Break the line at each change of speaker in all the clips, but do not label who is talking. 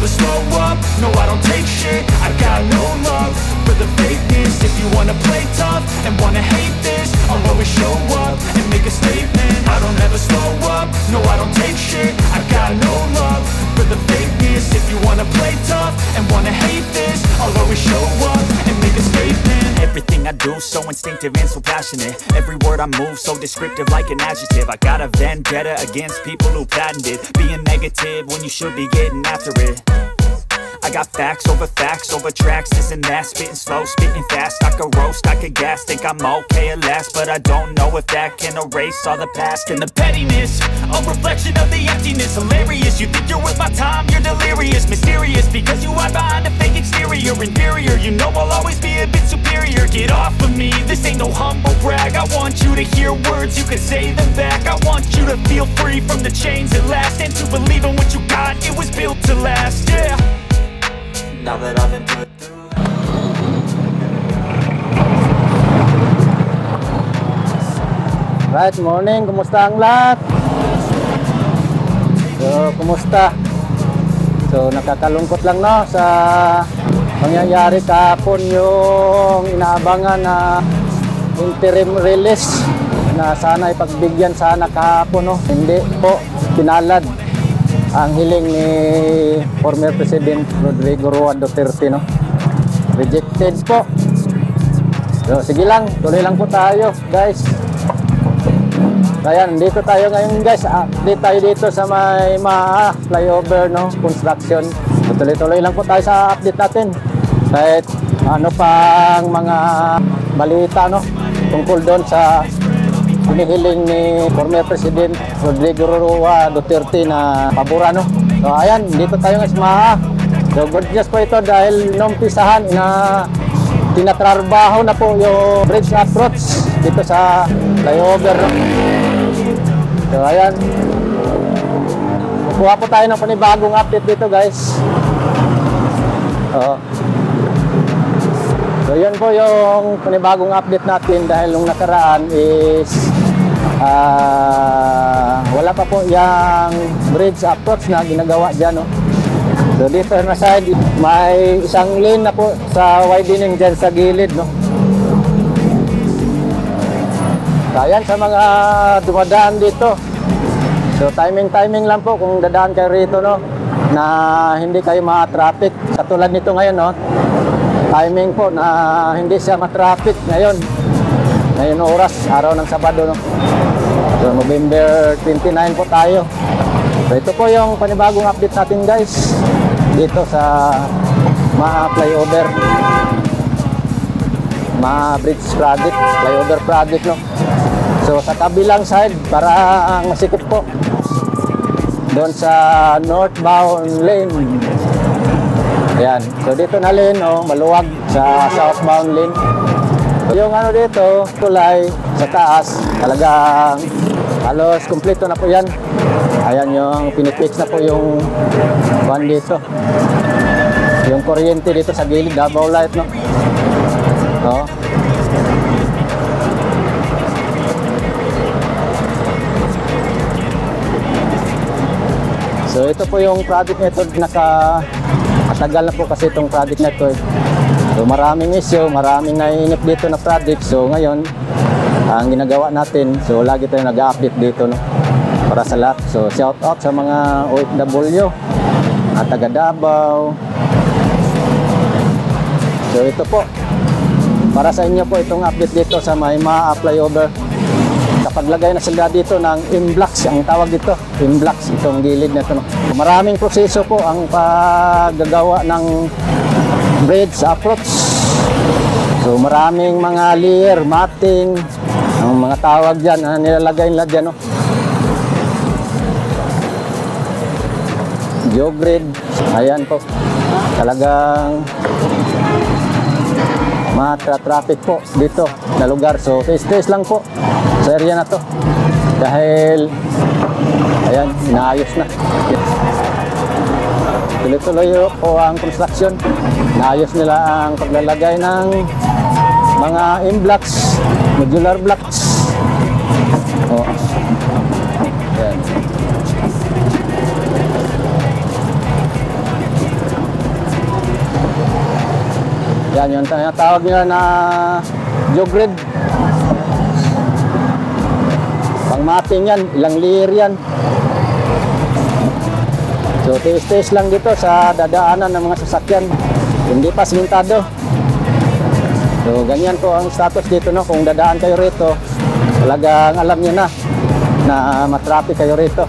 never slow up, no I don't take shit. I got no love for the fakeness. If you wanna play tough and wanna hate this, I'll always show up and make a statement. I don't ever slow up, no I don't take shit. I got no love for the fakeness. If you wanna play tough and wanna hate this, I'll always show up and make a statement. Everything I do so instinctive and so passionate. Every word I move so descriptive like an adjective. I got a vendetta against people who patented being negative when you should be getting after it. I got facts over tracks, this and that. Spitting slow, spitting fast. I could roast, I could gas. Think I'm okay at last, but I don't know if that can erase all the past. And the pettiness, a reflection of the emptiness. Hilarious, you think you're worth my time, you're delirious. Mysterious, because you hide behind a fake exterior. Inferior, you know I'll always be a bit superior. Get off of me, this ain't no humble brag. I want you to hear words, you can say them back. I want you to feel free from the chains at last, and to believe in what you got, it was built to last, yeah. Now that I've been put through.
Right, morning. Kumusta ang lahat? So, kumusta? So, nakakalungkot lang no sa pangyayari kahapon yung inaabangan na interim release na sana ipagbigyan sana kahapon no. Hindi po pinalad ang hiling ni former President Rodrigo Roa Duterte no. Rejected po. So sige lang, tuloy lang po tayo guys. Ayan, dito tayo ngayon guys. Update tayo dito sa may flyover no, construction. So, tuloy-tuloy lang po tayo sa update natin. Kahit ano pang mga balita no tungkol doon sa hinihiling ni former President Rodrigo Roa Duterte na pabura no. So ayan, dito tayo nga sa Maha. So good news po ito dahil numpisahan na tinatrabaho na po yung bridge approach dito sa flyover no. So ayan, kukuha po tayo ng panibagong update dito guys. So yun po yung panibagong update natin dahil nung nakaraan is wala pa po yung bridge approach na ginagawa dyan no? So dito na side may isang lane na po sa widening dyan sa gilid no? So ayan sa mga dumadaan dito, so timing lang po kung dadaan kayo rito no, na hindi kayo ma-traffic katulad nito ngayon no. Timing po na hindi siya ma-traffic ngayon oras, araw ng Sabado no. So November 29 po tayo. So ito po yung panibagong update natin guys dito sa Maha flyover, Maha bridge project, flyover project no. So sa kabilang side para masikip po doon sa northbound lane. Ayan, so dito na lane oh, maluwag sa southbound lane. So yung ano dito, tulay sa taas, talagang halos kumpleto na po yan. Ayan yung pinipix na po yung one dito. Yung kuryente dito sa gilid, Davao Light no. Oh. So ito po yung project nito, nakatagal na po kasi itong project na ito. So maraming issue, maraming naiinip dito na project. So ngayon, ang ginagawa natin, so lagi tayo nag-update dito no, para sa lahat. So shout out sa mga OFW at taga Davao. So ito po, para sa inyo po itong update dito sa may Maha flyover. Kapaglagay na sila dito ng M-blocks, ang tawag dito, M-blocks, itong gilid na ito. No? Maraming proseso po ang paggagawa ng bridge approach. So maraming mga layer, matting, ang mga tawag dyan, nilalagay nila dyan. No? Geogrid, ayan po, talagang matra-traffic po dito na lugar. So stress lang po sa area na to dahil ayan, inaayos na. Tuloy-tuloy po ang construction. Inaayos nila ang paglalagay ng mga M-blocks, modular blocks. Oh. Ayan. Yan yung tawag nila na jogred. Pang mating yan, ilang layer yan. So tiis-tiis lang dito sa dadaanan ng mga sasakyan. Hindi pa simintado. So ganyan po ang status dito, no? Kung dadaan kayo rito, talagang alam niyo na matraffic kayo rito.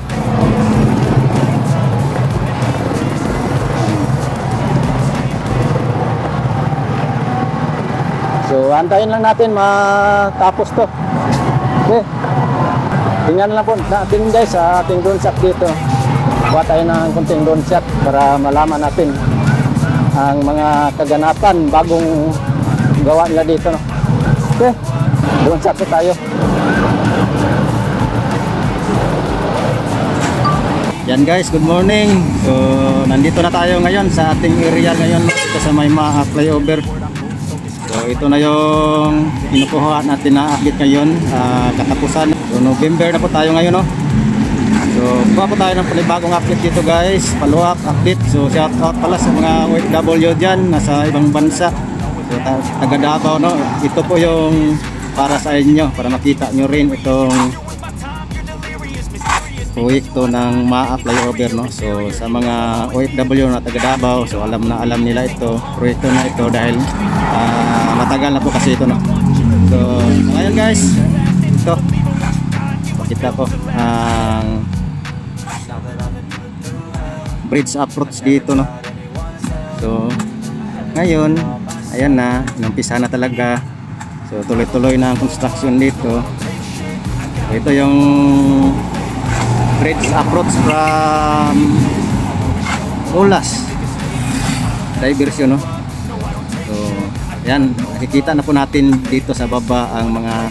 So antayin lang natin matapos to. Okay. Tingnan lang po natin guys sa ating drone shot dito. Kuha tayo ng konting drone shot para malaman natin ang mga kaganapan bagong gawa nila dito, no? Okay. Drone shot po tayo. Yan guys, good morning. So nandito na tayo ngayon sa ating area ngayon dito sa Maymaa flyover. So ito na yung kinukuha natin na update ngayon, katapusan. So November na po tayo ngayon, no? So kuha po tayo ng panibagong update dito guys, follow-up update. So shout out pala sa mga OFW dyan, nasa ibang bansa. So taga Davao, no? Ito po yung para sa inyo, para makita nyo rin itong proyekto ng Maymaa flyover, no? So sa mga OFW na taga Davao, so alam nila ito, proyekto na ito dahil matagal na po kasi ito, no? So ngayon guys, ito pakita ko ang bridge approach dito, no? So ngayon ayan na, inumpisa na talaga. So tuloy-tuloy na ang construction dito. Ito yung bridge approach from Ulas diversion, no? So yan, nakikita na po natin dito sa baba ang mga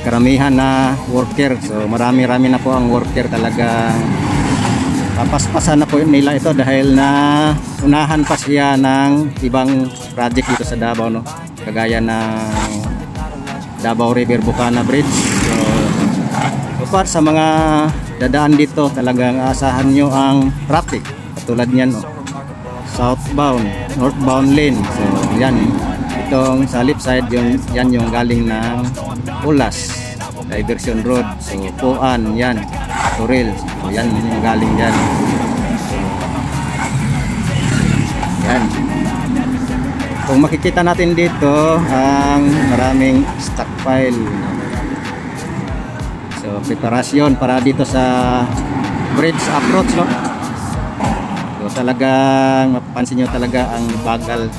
karamihan na worker. So marami-rami na po ang worker, talagang papaspasan na po nila ito dahil na unahan pa siya ng ibang project dito sa Davao, no? Kagaya ng Davao River Bukana Bridge. So far sa mga dadaan dito, talagang asahan nyo ang traffic katulad nyan, no? Southbound, northbound lane. So yan, itong sa left side yan yung galing ng Ulas Diversion Road. So Puan yan, Turil. So yan yung galing dyan. Yan. Kung makikita natin dito ang maraming stockpile. So preparasyon para dito sa bridge approach, no? So talagang mapapansin nyo talaga ang bagal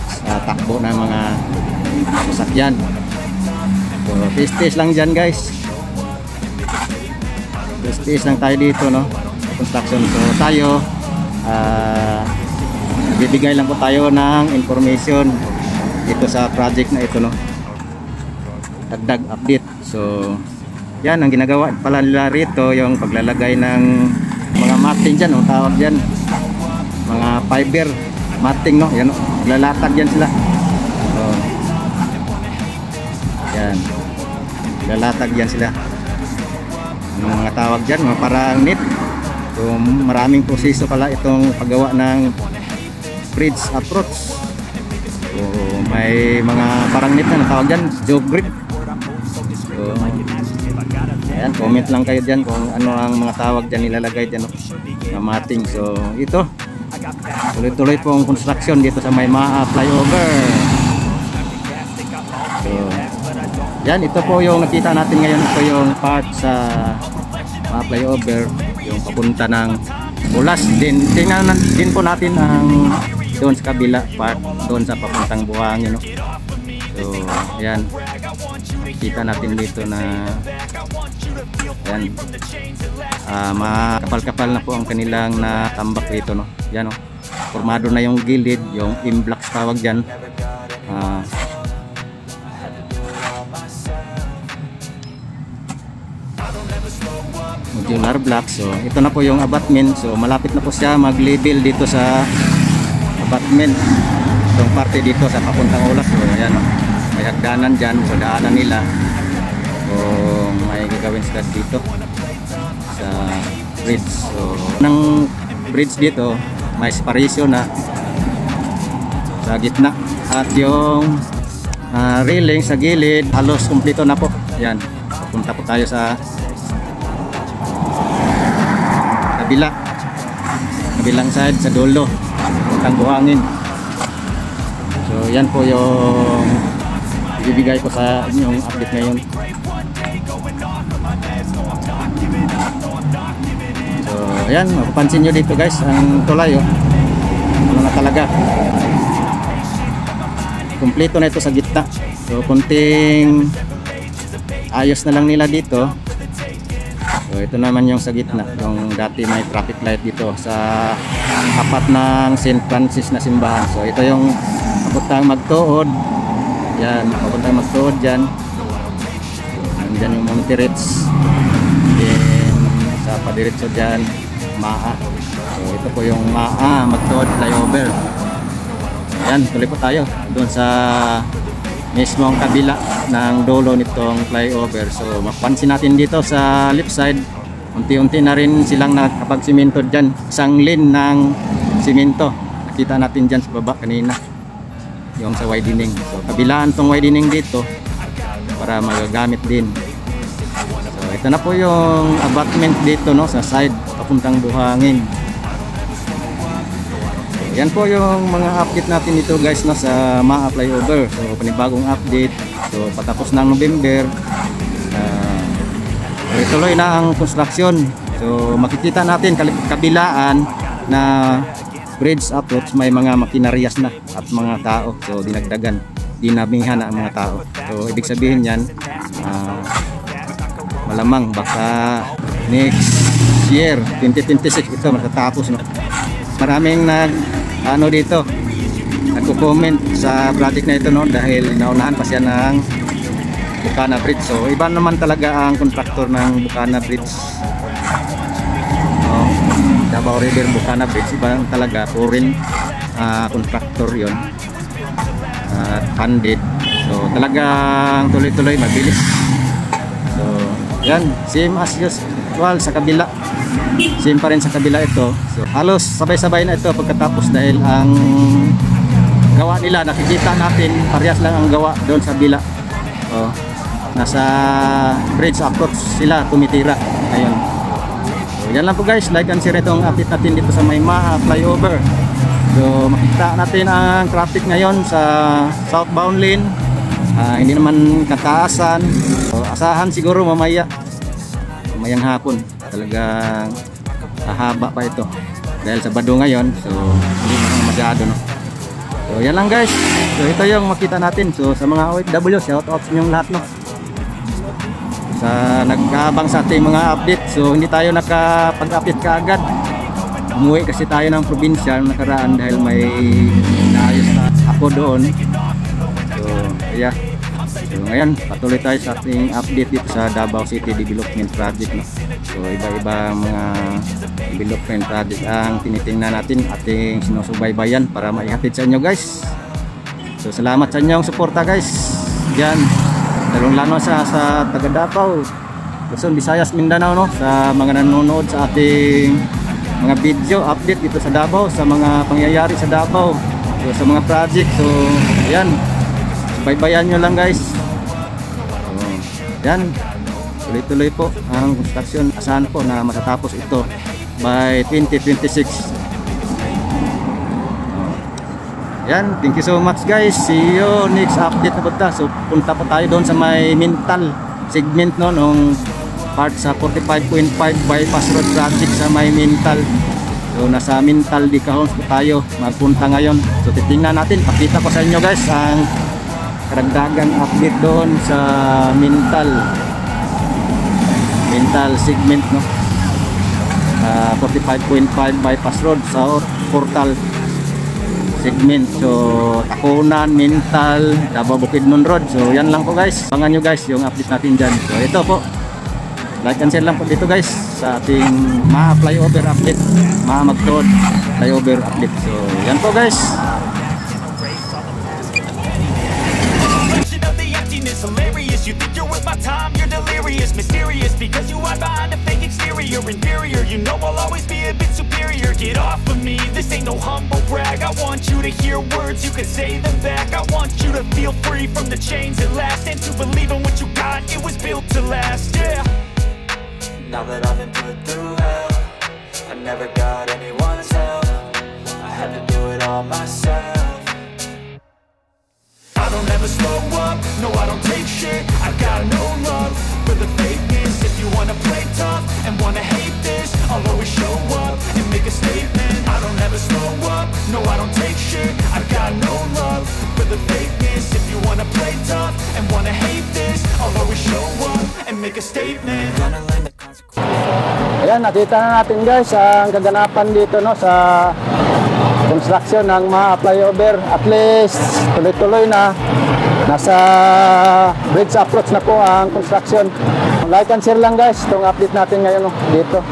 sa takbo ng mga sasakyan. So tiis-tiis lang dyan guys. Tiis-tiis lang tayo dito, no? Construction. So tayo bibigay lang po tayo ng information dito sa project na ito, no? Dagdag update. So yan ang ginagawa pala nila rito, yung paglalagay ng mga matting dyan, no? Tawag dyan mga fiber matting, no? Yan, no? Maglalatag dyan sila. So yan, maglalatag dyan sila. Yung mga tawag dyan, mga parang net. So maraming proseso pala itong paggawa ng bridge approach. So may mga parang net na tawag dyan, jogred. So ayan, comment lang kayo dyan kung ano ang mga tawag dyan nilalagay dyan, na mating. So ito, tuloy-tuloy po ang construction dito sa Maymaa flyover. So yan, ito po yung nakita natin ngayon. Ito yung part sa flyover, yung papunta ng Ulas. Tingnan din po natin ang doon sa kabila part, doon sa papuntang Buhangin, no? So yan, kita natin dito na yan, makapal-kapal na po ang kanilang natambak dito, no? Yan, no? Formado na yung gilid, yung M-blocks tawag dyan. Modular block. So ito na po yung abutment. So malapit na po siya mag-level dito sa abutment, itong parte dito sa papuntang Ulas. So ayan, may hagdanan dyan. So daanan nila. So may gagawin sila dito sa bridge. So ng bridge dito may separation na. sa gitna. At yung railing sa gilid, halos kumpleto na po. Yan, pupunta po tayo sa kabilang side, sa dulo, ang buhangin. So yan po yung ibibigay ko sa inyong update ngayon. So ayan, mapapansin nyo dito guys, ang tulay ano na talaga, kumpleto na ito sa gitna. So kunting ayos na lang nila dito. So ito naman yung sa gitna, yung dati may traffic light dito sa tapat ng St. Francis na simbahan. So ito yung papuntang Magtuod. Yan, papuntang Magtuod dyan. Nandyan yung Monterits. Then sa padiretso dyan, Maa. So ito po yung Maa Magtuod flyover. Yan, tuloy po tayo doon sa mismong kabila ng dulo nitong flyover. So mapansin natin dito sa left side, unti-unti na rin silang nakapagsimento dyan. Isang lane ng simento nakita natin dyan sa baba kanina, yung sa widening. So kabilaan tong widening dito para magagamit din. So ito na po yung abutment dito, no, sa side papuntang Buhangin. Yan po yung mga update natin dito guys, no, sa Maa flyover. So panibagong update. So patapos ng November, tuloy na ang construction. So makikita natin kabilaan na bridge approach, may mga makinarias na at mga tao. So dinagdagan, dinamihan na ang mga tao. So ibig sabihin yan, malamang baka next year 2026 ito matatapos, no? Maraming dito nagko-comment sa project na ito, no, dahil naunahan pa siya ng Bukana Bridge. So iba naman talaga ang contractor ng Bukana Bridge, Davao River Bukana Bridge. Iba talaga, foreign contractor yon, funded. So talagang tuloy-tuloy, mabilis. So yan, same as usual sa kabila. Same pa rin sa kabila ito. So halos sabay-sabay na ito pagkatapos, dahil ang gawa nila nakikita natin parehas lang ang gawa doon sa bila. So nasa bridge approach sila tumitira. Ayun. So yan lang po guys, like and share itong update natin dito sa Maa flyover. So makita natin ang traffic ngayon sa southbound lane. Hindi naman kataasan. So asahan siguro mamayang hapon talagang haba pa ito dahil Sabado ngayon. So hindi naman masyado, no? So yan lang guys. So ito yung makita natin. So sa mga OFW, shout out sa inyong lahat, no, sa nag-aabang sa ating mga update. So hindi tayo nakapag-update kaagad, umuwi kasi tayo ng probinsya nakaraan dahil may naayos na ako doon. So yeah, so ngayon patuloy tayo sa ating update dito sa Davao City Development Project, no? So iba-iba mga development project ang tinitingnan natin, ating sinusubaybayan para maihatid sa inyo guys. So salamat sa inyong suporta guys dyan, lalong-lalo sa taga Davao, Luzon, Visayas, Mindanao, no, sa mga nanonood sa ating mga video update dito sa Davao, sa mga pangyayari sa Davao, so, sa mga project. So yan, baybayan nyo lang guys. So yan, tuloy-tuloy po ang construction. Asahan po na matatapos ito by 2026. Yan, thank you so much guys. See you next update na punta. So punta po tayo doon sa may Mintal segment, no, nung part sa 45.5 bypass road project sa may Mintal. So nasa Mintal Dicahons po tayo magpunta ngayon. So titingnan natin, pakita ko sa inyo guys ang karagdagang update doon sa Mintal segment, no, 45.5 bypass road sa Portal segment. So Takunan, Mintal, Davao Bukidnon Road. So yan lang po guys, abangan nyo guys yung update natin dyan. So ito po, like and share lang po dito guys sa ating Maa flyover update, Maa Magtuod flyover update. So yan po guys.
Hilarious, you think you're worth my time, you're delirious, mysterious, because you hide behind a fake exterior, inferior, you know I'll always be a bit superior. superior, get off of me. This ain't no humble brag. I want you to hear words, you can say them back. I want you to feel free from the chains at last, and to believe in what you got, it was built to last, yeah.
Now that I've been put through hell, I never got anyone's help. I had to do it all myself.
I don't ever slow up, no I don't take shit. I got no love for the fakeness. If you wanna play tough and wanna hate this, I'll always show up and make a statement. I don't ever slow up, no I don't take shit. I got no love for the fakeness. If you wanna play tough and wanna hate this, I'll always show up and make a statement.
Gonna learn the consequences.
Ayan, nakita na natin guys ang kaganapan dito no sa construction ng mga flyover. At least tuloy-tuloy na, nasa bridge approach na po ang construction. Like and share lang guys itong update natin ngayon no, dito.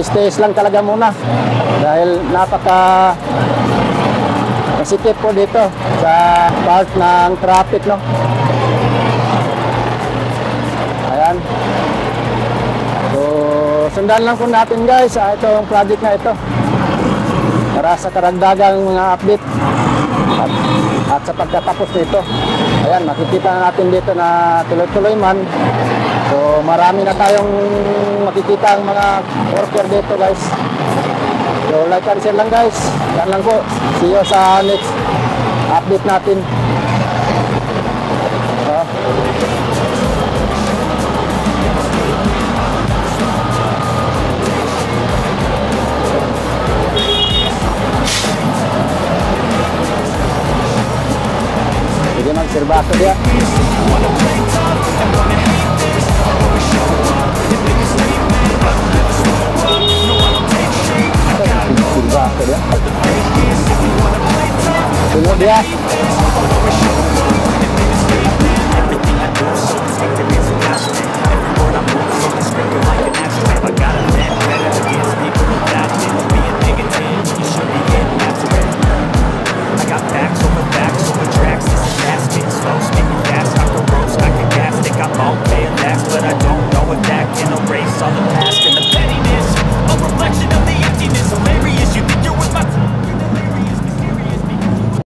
Stays lang talaga muna dahil napaka masikip po dito sa part ng traffic no. Ayan, so sundan lang po natin guys itong project na ito para sa karagdagang mga update at sa pagkatapos nito. Ayan, makikita na natin dito na tuloy-tuloy man. So marami na tayong makikita ang mga worker dito guys. So like and share lang guys. Yan lang po. See you sa next update natin. Sige, mag-serbato dia. Serbato dia. Sunod dia.
But I don't know if that can erase all the past.